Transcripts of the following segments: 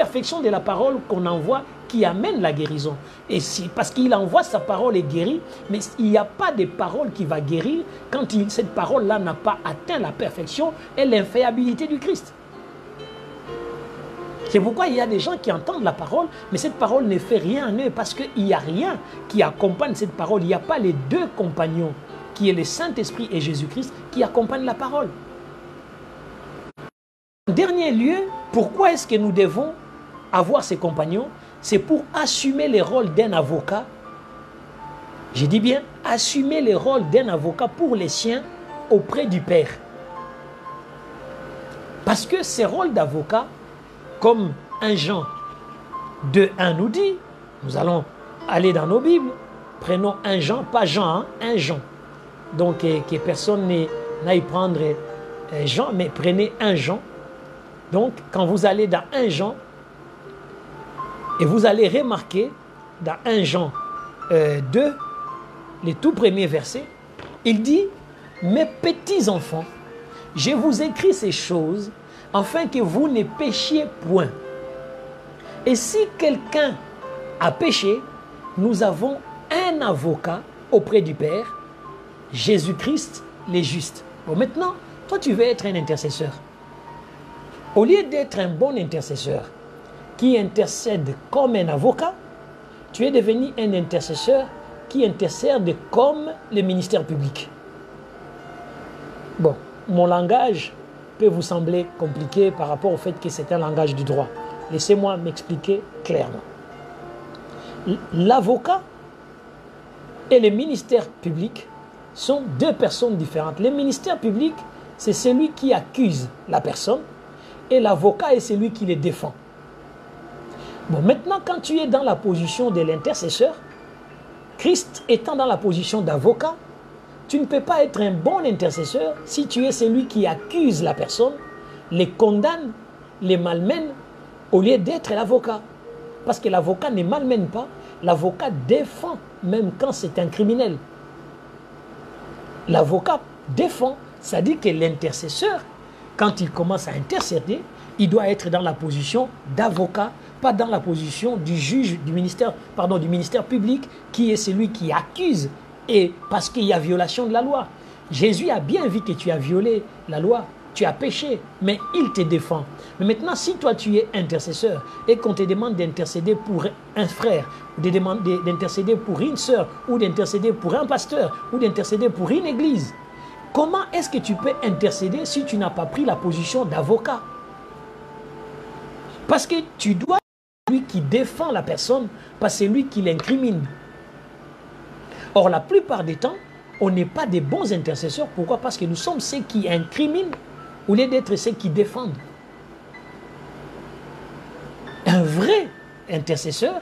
perfection de la parole qu'on envoie qui amène la guérison. Et parce qu'il envoie sa parole et guérit, mais il n'y a pas de parole qui va guérir quand cette parole-là n'a pas atteint la perfection et l'infaillibilité du Christ. C'est pourquoi il y a des gens qui entendent la parole, mais cette parole ne fait rien en eux parce qu'il n'y a rien qui accompagne cette parole. Il n'y a pas les deux compagnons, qui est le Saint-Esprit et Jésus-Christ, qui accompagnent la parole. En dernier lieu, pourquoi est-ce que nous devons avoir ces compagnons? C'est pour assumer le rôle d'un avocat. Je dis bien, assumer le rôle d'un avocat pour les siens auprès du Père. Parce que ces rôles d'avocat, comme 1 Jean 2:1 nous dit, nous allons aller dans nos Bibles, prenons 1 Jean, pas Jean, hein, 1 Jean. Donc que personne n'aille prendre Jean, mais prenez 1 Jean. Donc quand vous allez dans 1 Jean, et vous allez remarquer dans 1 Jean 2, les tout premiers versets, il dit, mes petits enfants, je vous écris ces choses afin que vous ne péchiez point. Et si quelqu'un a péché, nous avons un avocat auprès du Père, Jésus-Christ, le juste. Bon, maintenant, toi, tu veux être un intercesseur. Au lieu d'être un bon intercesseur qui intercède comme un avocat, tu es devenu un intercesseur qui intercède comme le ministère public. Bon, mon langage peut vous sembler compliqué par rapport au fait que c'est un langage du droit. Laissez-moi m'expliquer clairement. L'avocat et le ministère public sont deux personnes différentes. Le ministère public, c'est celui qui accuse la personne et l'avocat est celui qui les défend. Bon, maintenant, quand tu es dans la position de l'intercesseur, Christ étant dans la position d'avocat, tu ne peux pas être un bon intercesseur si tu es celui qui accuse la personne, les condamne, les malmène, au lieu d'être l'avocat. Parce que l'avocat ne malmène pas, l'avocat défend, même quand c'est un criminel. L'avocat défend, ça dit que l'intercesseur, quand il commence à intercéder, il doit être dans la position d'avocat, pas dans la position du juge du ministère public, qui est celui qui accuse, et parce qu'il y a violation de la loi. Jésus a bien vu que tu as violé la loi, tu as péché, mais il te défend. Mais maintenant, si toi tu es intercesseur et qu'on te demande d'intercéder pour un frère, d'intercéder pour une sœur, ou d'intercéder pour un pasteur, ou d'intercéder pour une église, comment est-ce que tu peux intercéder si tu n'as pas pris la position d'avocat? Parce que tu dois être celui qui défend la personne, pas celui qui l'incrimine. Or, la plupart des temps, on n'est pas des bons intercesseurs. Pourquoi? Parce que nous sommes ceux qui incriminent au lieu d'être ceux qui défendent. Un vrai intercesseur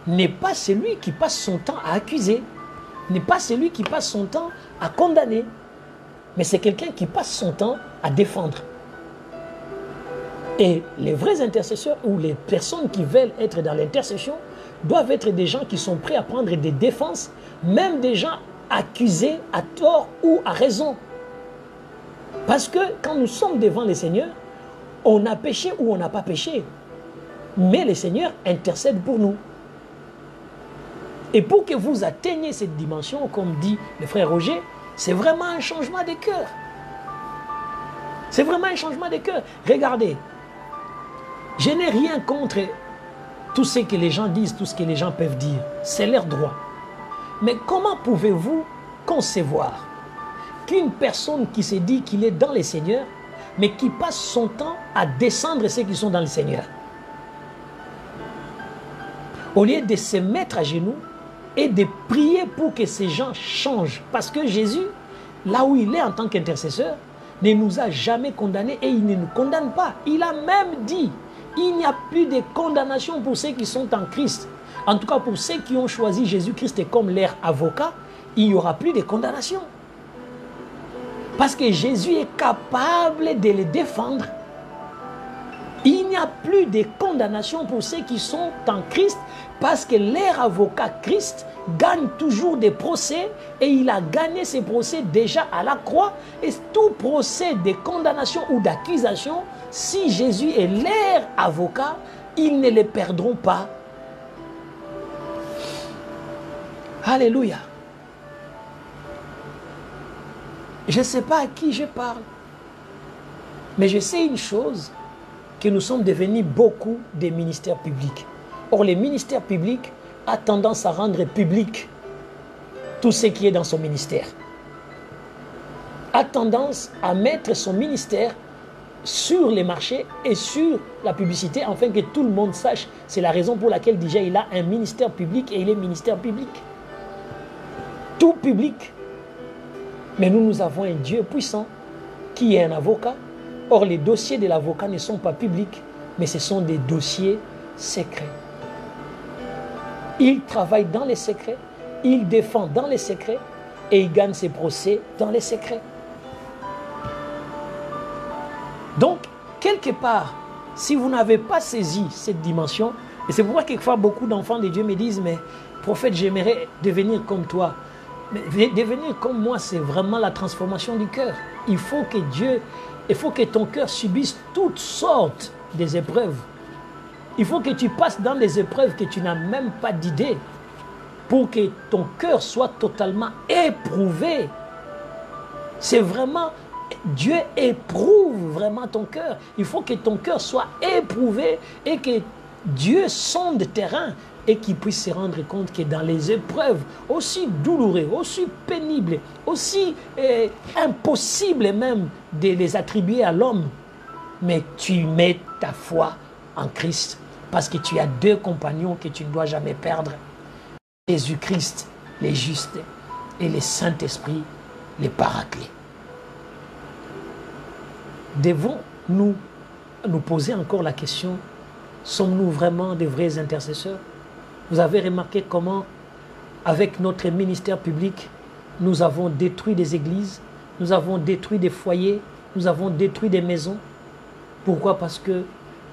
n'est pas celui qui passe son temps à accuser, n'est pas celui qui passe son temps à condamner, mais c'est quelqu'un qui passe son temps à défendre. Et les vrais intercesseurs ou les personnes qui veulent être dans l'intercession doivent être des gens qui sont prêts à prendre des défenses, même des gens accusés à tort ou à raison. Parce que quand nous sommes devant le Seigneur, on a péché ou on n'a pas péché. Mais le Seigneur intercède pour nous. Et pour que vous atteigniez cette dimension, comme dit le frère Roger, c'est vraiment un changement de cœur. C'est vraiment un changement de cœur. Regardez, je n'ai rien contre tout ce que les gens disent, tout ce que les gens peuvent dire. C'est leur droit. Mais comment pouvez-vous concevoir qu'une personne qui se dit qu'il est dans le Seigneur, mais qui passe son temps à descendre ceux qui sont dans le Seigneur, au lieu de se mettre à genoux et de prier pour que ces gens changent? Parce que Jésus, là où il est en tant qu'intercesseur, ne nous a jamais condamnés et il ne nous condamne pas. Il a même dit, il n'y a plus de condamnation pour ceux qui sont en Christ. En tout cas, pour ceux qui ont choisi Jésus-Christ comme leur avocat, il n'y aura plus de condamnation. Parce que Jésus est capable de les défendre. Il n'y a plus de condamnation pour ceux qui sont en Christ, parce que leur avocat Christ gagne toujours des procès et il a gagné ses procès déjà à la croix. Et tout procès de condamnation ou d'accusation, si Jésus est leur avocat, ils ne les perdront pas. Alléluia. Je ne sais pas à qui je parle, mais je sais une chose, que nous sommes devenus beaucoup des ministères publics. Or, les ministères publics ont tendance à rendre public tout ce qui est dans son ministère. A tendance à mettre son ministère sur les marchés et sur la publicité, afin que tout le monde sache. C'est la raison pour laquelle déjà il a un ministère public et il est ministère public. Tout public. Mais nous avons un Dieu puissant qui est un avocat. Or, les dossiers de l'avocat ne sont pas publics, mais ce sont des dossiers secrets. Il travaille dans les secrets, il défend dans les secrets et il gagne ses procès dans les secrets. Donc, quelque part, si vous n'avez pas saisi cette dimension, et c'est pourquoi quelquefois beaucoup d'enfants de Dieu me disent, mais prophète, j'aimerais devenir comme toi. Mais devenir comme moi, c'est vraiment la transformation du cœur. Il faut que ton cœur subisse toutes sortes des épreuves. Il faut que tu passes dans des épreuves que tu n'as même pas d'idée pour que ton cœur soit totalement éprouvé. C'est vraiment, Dieu éprouve vraiment ton cœur. Il faut que ton cœur soit éprouvé et que Dieu sonde terrain et qu'il puisse se rendre compte que dans les épreuves aussi douloureuses, aussi pénibles, aussi impossibles même de les attribuer à l'homme, mais tu mets ta foi en Christ parce que tu as deux compagnons que tu ne dois jamais perdre. Jésus-Christ, les justes, et le Saint-Esprit, les paraclés. Devons-nous nous poser encore la question, sommes-nous vraiment des vrais intercesseurs? Vous avez remarqué comment, avec notre ministère public, nous avons détruit des églises, nous avons détruit des foyers, nous avons détruit des maisons. Pourquoi? Parce que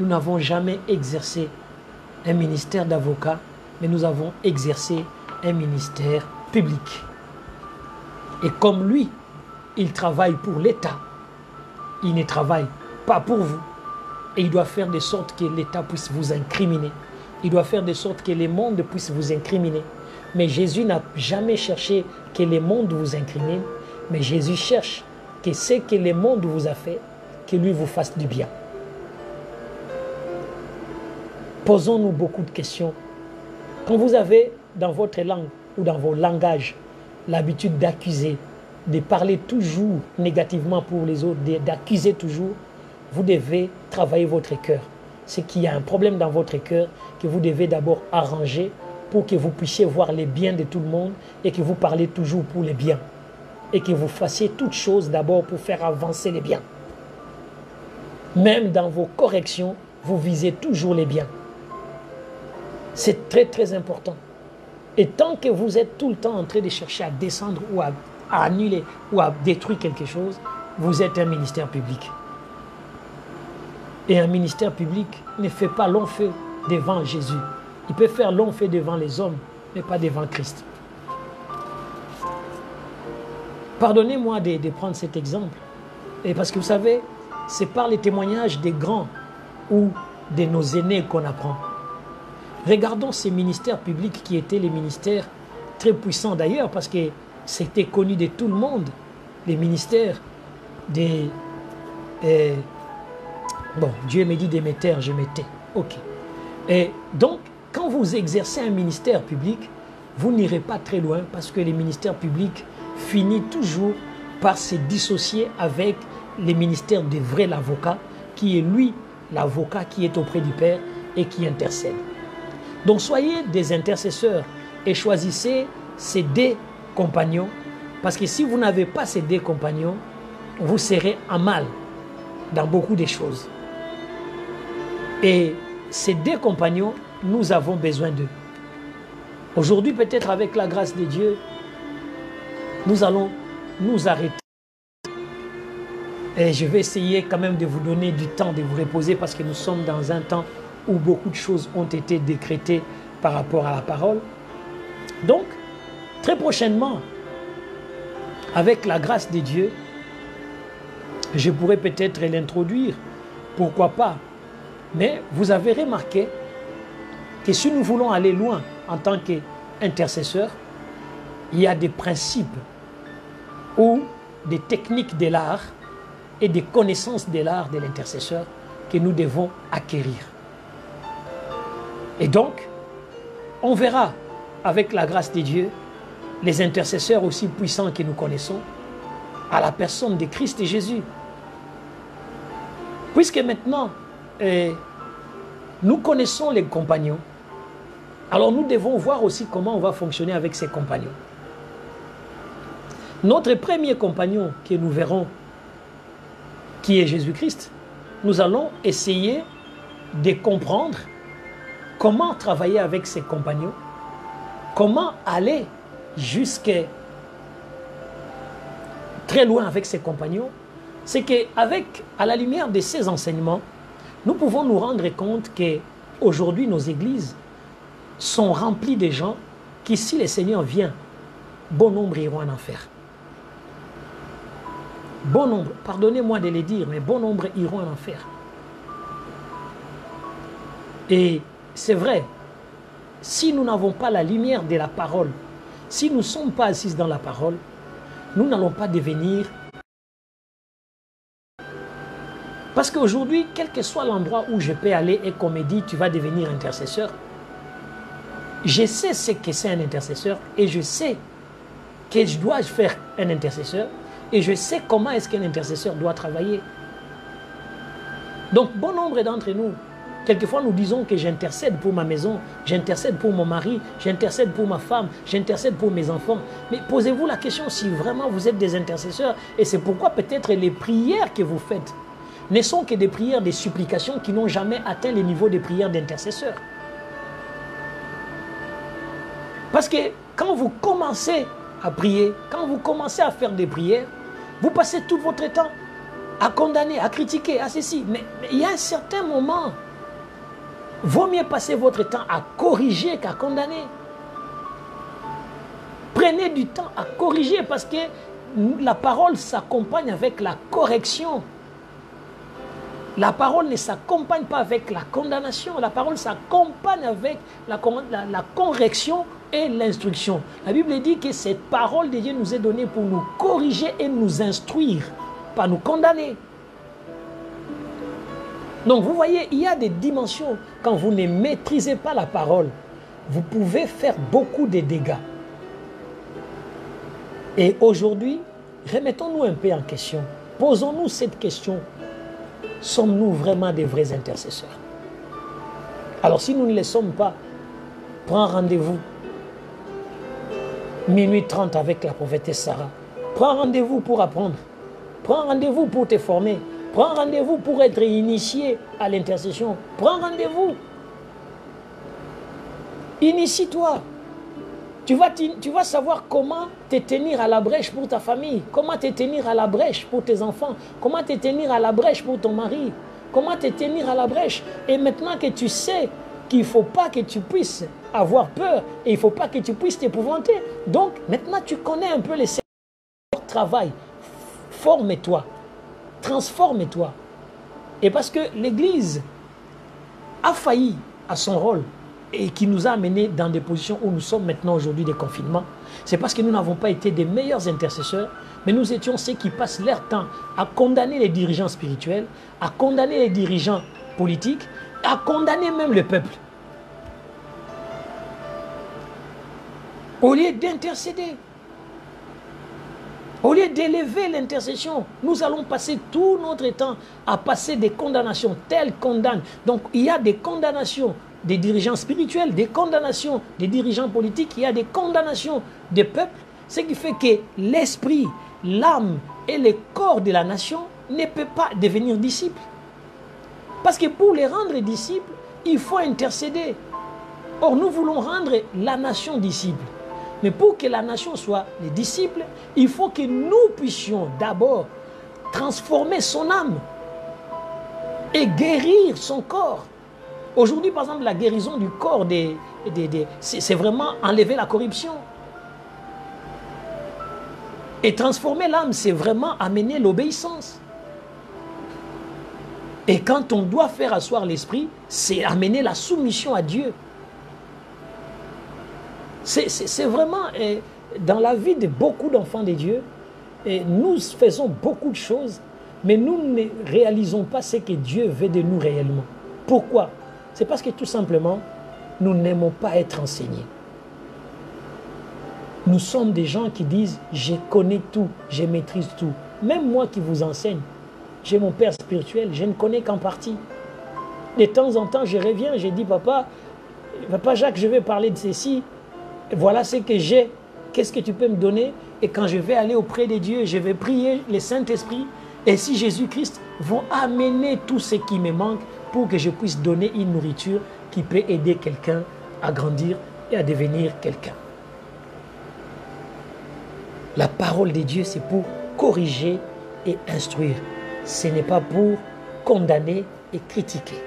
nous n'avons jamais exercé un ministère d'avocat, mais nous avons exercé un ministère public. Et comme lui, il travaille pour l'État, il ne travaille pas pour vous. Et il doit faire de sorte que l'État puisse vous incriminer. Il doit faire de sorte que le monde puisse vous incriminer. Mais Jésus n'a jamais cherché que le monde vous incrimine, mais Jésus cherche que ce que le monde vous a fait, que lui vous fasse du bien. Posons-nous beaucoup de questions. Quand vous avez dans votre langue ou dans vos langages l'habitude d'accuser, de parler toujours négativement pour les autres, d'accuser toujours, vous devez travailler votre cœur. C'est qu'il y a un problème dans votre cœur que vous devez d'abord arranger pour que vous puissiez voir les biens de tout le monde et que vous parlez toujours pour les biens. Et que vous fassiez toutes choses d'abord pour faire avancer les biens. Même dans vos corrections, vous visez toujours les biens. C'est très très important. Et tant que vous êtes tout le temps en train de chercher à descendre ou à annuler ou à détruire quelque chose, vous êtes un ministère public. Et un ministère public ne fait pas long feu devant Jésus. Il peut faire long feu devant les hommes, mais pas devant Christ. Pardonnez-moi de prendre cet exemple. Et parce que vous savez, c'est par les témoignages des grands ou de nos aînés qu'on apprend. Regardons ces ministères publics qui étaient les ministères très puissants d'ailleurs, parce que c'était connu de tout le monde, les ministères des... bon, Dieu me dit d'émettre, je mettais. Ok. Et donc, quand vous exercez un ministère public, vous n'irez pas très loin parce que les ministères publics finissent toujours par se dissocier avec les ministères des vrais avocats, qui est lui, l'avocat qui est auprès du Père et qui intercède. Donc, soyez des intercesseurs et choisissez ces deux compagnons, parce que si vous n'avez pas ces deux compagnons, vous serez en mal dans beaucoup de choses. Et ces deux compagnons, nous avons besoin d'eux. Aujourd'hui, peut-être avec la grâce de Dieu, nous allons nous arrêter. Et je vais essayer quand même de vous donner du temps, de vous reposer, parce que nous sommes dans un temps où beaucoup de choses ont été décrétées par rapport à la parole. Donc, très prochainement, avec la grâce de Dieu, je pourrais peut-être l'introduire, pourquoi pas, Mais vous avez remarqué que si nous voulons aller loin en tant qu'intercesseurs, il y a des principes ou des techniques de l'art et des connaissances de l'art de l'intercesseur que nous devons acquérir. Et donc, on verra avec la grâce de Dieu les intercesseurs aussi puissants que nous connaissons à la personne de Christ et Jésus. Puisque maintenant, nous connaissons les compagnons, alors nous devons voir aussi comment on va fonctionner avec ces compagnons. Notre premier compagnon que nous verrons, qui est Jésus-Christ, nous allons essayer de comprendre comment travailler avec ses compagnons, comment aller jusqu'à très loin avec ses compagnons. C'est qu'avec, à la lumière de ces enseignements, nous pouvons nous rendre compte qu'aujourd'hui, nos églises sont remplies de gens qui, si le Seigneur vient, bon nombre iront en enfer. Bon nombre, pardonnez-moi de le dire, mais bon nombre iront en enfer. Et c'est vrai, si nous n'avons pas la lumière de la parole, si nous ne sommes pas assis dans la parole, nous n'allons pas devenir... Parce qu'aujourd'hui, quel que soit l'endroit où je peux aller et qu'on me dit tu vas devenir intercesseur, je sais ce que c'est un intercesseur et je sais que je dois faire un intercesseur et je sais comment est-ce qu'un intercesseur doit travailler. Donc, bon nombre d'entre nous, quelquefois nous disons que j'intercède pour ma maison, j'intercède pour mon mari, j'intercède pour ma femme, j'intercède pour mes enfants. Mais posez-vous la question si vraiment vous êtes des intercesseurs et c'est pourquoi peut-être les prières que vous faites ne sont que des prières, des supplications qui n'ont jamais atteint le niveau des prières d'intercesseurs. Parce que quand vous commencez à prier, quand vous commencez à faire des prières, vous passez tout votre temps à condamner, à critiquer, à ceci. Mais il y a un certain moment, vaut mieux passer votre temps à corriger qu'à condamner. Prenez du temps à corriger parce que la parole s'accompagne avec la correction. La parole ne s'accompagne pas avec la condamnation. La parole s'accompagne avec la correction et l'instruction. La Bible dit que cette parole de Dieu nous est donnée pour nous corriger et nous instruire, pas nous condamner. Donc vous voyez, il y a des dimensions. Quand vous ne maîtrisez pas la parole, vous pouvez faire beaucoup de dégâts. Et aujourd'hui, remettons-nous un peu en question. Posons-nous cette question. Sommes-nous vraiment des vrais intercesseurs? Alors si nous ne le sommes pas, prends rendez-vous. Minuit 30 avec la prophétesse Sarah. Prends rendez-vous pour apprendre. Prends rendez-vous pour te former. Prends rendez-vous pour être initié à l'intercession. Prends rendez-vous. Initie-toi. Tu vas savoir comment te tenir à la brèche pour ta famille, comment te tenir à la brèche pour tes enfants, comment te tenir à la brèche pour ton mari, comment te tenir à la brèche. Et maintenant que tu sais qu'il ne faut pas que tu puisses avoir peur et il ne faut pas que tu puisses t'épouvanter, donc maintenant tu connais un peu les travail. Forme-toi, transforme-toi. Et parce que l'Église a failli à son rôle, et qui nous a amenés dans des positions où nous sommes maintenant aujourd'hui des confinements, c'est parce que nous n'avons pas été des meilleurs intercesseurs, mais nous étions ceux qui passent leur temps à condamner les dirigeants spirituels, à condamner les dirigeants politiques, à condamner même le peuple. Au lieu d'intercéder, au lieu d'élever l'intercession, nous allons passer tout notre temps à passer des condamnations. Telles condamnent. Donc il y a des condamnations des dirigeants spirituels, des condamnations des dirigeants politiques, il y a des condamnations des peuples, ce qui fait que l'esprit, l'âme et le corps de la nation ne peuvent pas devenir disciples. Parce que pour les rendre disciples, il faut intercéder. Or, nous voulons rendre la nation disciple. Mais pour que la nation soit les disciples, il faut que nous puissions d'abord transformer son âme et guérir son corps. Aujourd'hui, par exemple, la guérison du corps, c'est vraiment enlever la corruption. Et transformer l'âme, c'est vraiment amener l'obéissance. Et quand on doit faire asseoir l'esprit, c'est amener la soumission à Dieu. C'est vraiment dans la vie de beaucoup d'enfants de Dieu, nous faisons beaucoup de choses, mais nous ne réalisons pas ce que Dieu veut de nous réellement. Pourquoi? C'est parce que tout simplement, nous n'aimons pas être enseignés. Nous sommes des gens qui disent « je connais tout, je maîtrise tout ». Même moi qui vous enseigne, j'ai mon père spirituel, je ne connais qu'en partie. De temps en temps, je reviens, je dis « Papa Jacques, je vais parler de ceci. Voilà ce que j'ai. Qu'est-ce que tu peux me donner ?» Et quand je vais aller auprès de Dieu, je vais prier le Saint-Esprit. Et si Jésus-Christ va amener tout ce qui me manque pour que je puisse donner une nourriture qui peut aider quelqu'un à grandir et à devenir quelqu'un. La parole de Dieu, c'est pour corriger et instruire. Ce n'est pas pour condamner et critiquer.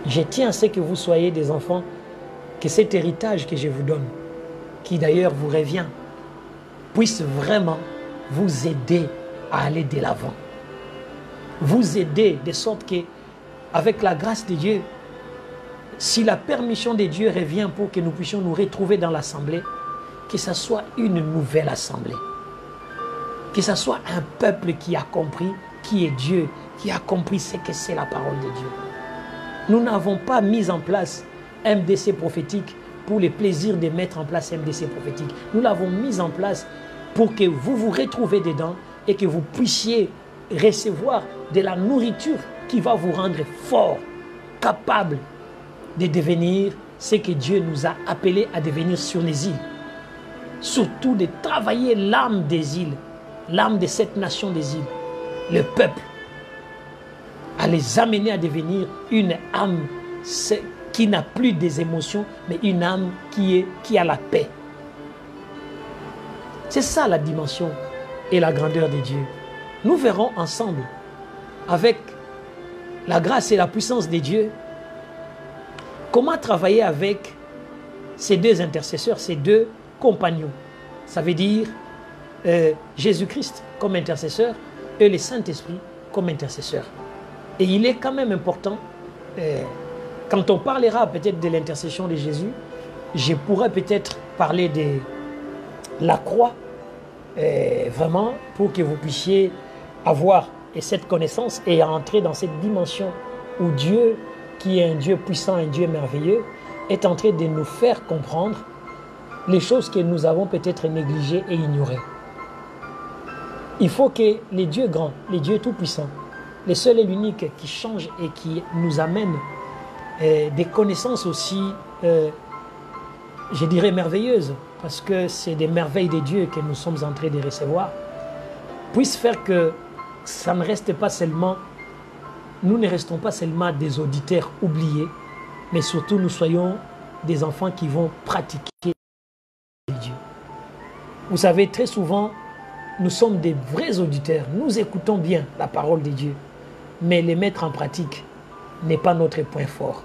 Je tiens à ce que vous soyez des enfants, que cet héritage que je vous donne, qui d'ailleurs vous revient, puisse vraiment vous aider à aller de l'avant. Vous aider de sorte que, avec la grâce de Dieu, si la permission de Dieu revient pour que nous puissions nous retrouver dans l'assemblée, que ce soit une nouvelle assemblée. Que ce soit un peuple qui a compris qui est Dieu, qui a compris ce que c'est la parole de Dieu. Nous n'avons pas mis en place MDC prophétique pour le plaisir de mettre en place MDC prophétique. Nous l'avons mis en place pour que vous vous retrouvez dedans et que vous puissiez recevoir de la nourriture qui va vous rendre fort, capable de devenir ce que Dieu nous a appelés à devenir sur les îles. Surtout de travailler l'âme des îles, l'âme de cette nation des îles, le peuple, à les amener à devenir une âme qui n'a plus des émotions, mais une âme qui a la paix. C'est ça la dimension et la grandeur de Dieu. Nous verrons ensemble, avec la grâce et la puissance de Dieu, comment travailler avec ces deux intercesseurs, ces deux compagnons. Ça veut dire Jésus-Christ comme intercesseur et le Saint-Esprit comme intercesseur. Et il est quand même important, quand on parlera peut-être de l'intercession de Jésus, je pourrais peut-être parler de la croix, vraiment pour que vous puissiez avoir cette connaissance et entrer dans cette dimension où Dieu, qui est un Dieu puissant, un Dieu merveilleux, est en train de nous faire comprendre les choses que nous avons peut-être négligées et ignorées. Il faut que les dieux grands, les dieux tout-puissants, le seul et l'unique qui change et qui nous amène des connaissances aussi, je dirais merveilleuses, parce que c'est des merveilles de Dieu que nous sommes en train de recevoir, puisse faire que ça ne reste pas seulement, nous ne restons pas seulement des auditeurs oubliés, mais surtout nous soyons des enfants qui vont pratiquer Dieu. Vous savez, très souvent, nous sommes des vrais auditeurs. Nous écoutons bien la parole de Dieu, mais les mettre en pratique n'est pas notre point fort.